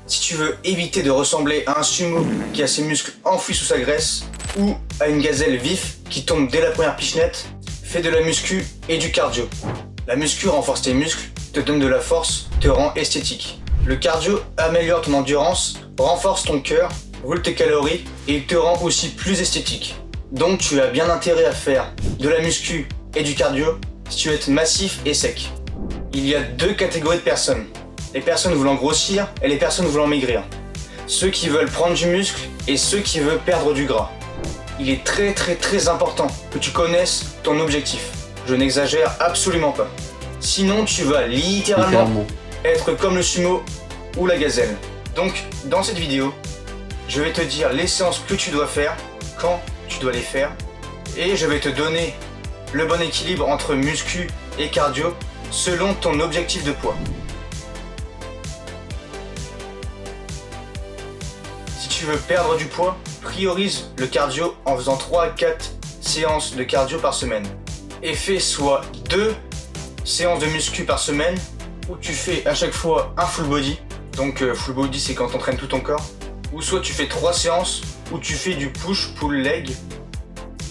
Si tu veux éviter de ressembler à un sumo qui a ses muscles enfouis sous sa graisse, ou à une gazelle vif qui tombe dès la première pichenette, fais de la muscu et du cardio. La muscu renforce tes muscles, te donne de la force, te rend esthétique. Le cardio améliore ton endurance, renforce ton cœur, brûle tes calories et il te rend aussi plus esthétique. Donc tu as bien intérêt à faire de la muscu et du cardio si tu veux être massif et sec. Il y a deux catégories de personnes. Les personnes voulant grossir et les personnes voulant maigrir. Ceux qui veulent prendre du muscle et ceux qui veulent perdre du gras. Il est très important que tu connaisses ton objectif. Je n'exagère absolument pas. Sinon tu vas littéralement être comme le sumo ou la gazelle. Donc dans cette vidéo, je vais te dire les séances que tu dois faire, quand tu dois les faire, et je vais te donner le bon équilibre entre muscu et cardio selon ton objectif de poids. Si tu veux perdre du poids, priorise le cardio en faisant 3 à 4 séances de cardio par semaine. Et fais soit 2 séances de muscu par semaine, où tu fais à chaque fois un full body. Donc full body c'est quand tu entraînes tout ton corps. Ou soit tu fais 3 séances où tu fais du push-pull-leg.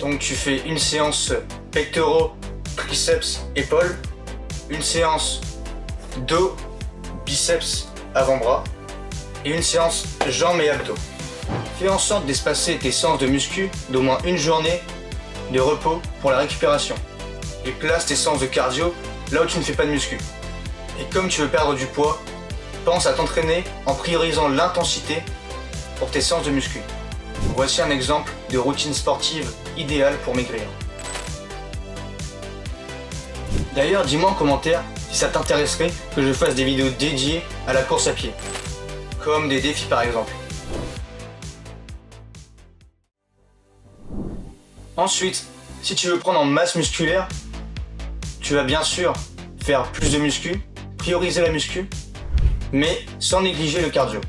Donc tu fais une séance pectoraux, triceps, épaules. Une séance dos, biceps, avant-bras. Et une séance jambes et abdos. Fais en sorte d'espacer tes séances de muscu d'au moins une journée de repos pour la récupération. Et place tes séances de cardio là où tu ne fais pas de muscu. Et comme tu veux perdre du poids, pense à t'entraîner en priorisant l'intensité pour tes séances de muscu. Voici un exemple de routine sportive idéale pour maigrir. D'ailleurs, dis-moi en commentaire si ça t'intéresserait que je fasse des vidéos dédiées à la course à pied, comme des défis par exemple. Ensuite, si tu veux prendre en masse musculaire, tu vas bien sûr faire plus de muscu, prioriser la muscu, mais sans négliger le cardio.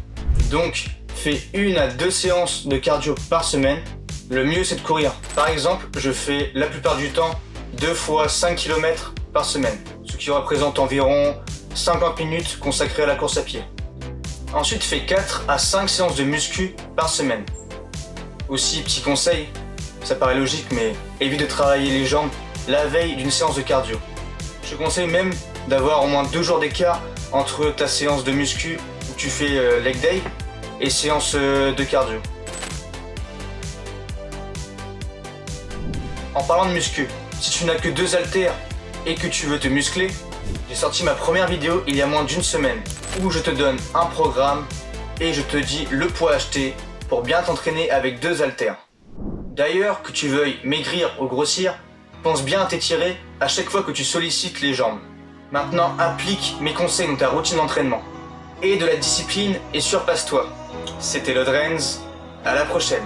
Donc, fais 1 à 2 séances de cardio par semaine. Le mieux c'est de courir. Par exemple, je fais la plupart du temps 2 fois 5 km par semaine, ce qui représente environ 50 minutes consacrées à la course à pied. Ensuite, fais 4 à 5 séances de muscu par semaine. Aussi, petit conseil, ça paraît logique, mais évite de travailler les jambes la veille d'une séance de cardio. Je te conseille même d'avoir au moins 2 jours d'écart entre ta séance de muscu où tu fais leg day et séance de cardio. En parlant de muscu, si tu n'as que 2 haltères et que tu veux te muscler, j'ai sorti ma première vidéo il y a moins d'1 semaine où je te donne un programme et je te dis le poids à acheter pour bien t'entraîner avec 2 haltères. D'ailleurs, que tu veuilles maigrir ou grossir, pense bien à t'étirer à chaque fois que tu sollicites les jambes. Maintenant, applique mes conseils dans ta routine d'entraînement. Et de la discipline et surpasse-toi. C'était Lodrenz, à la prochaine.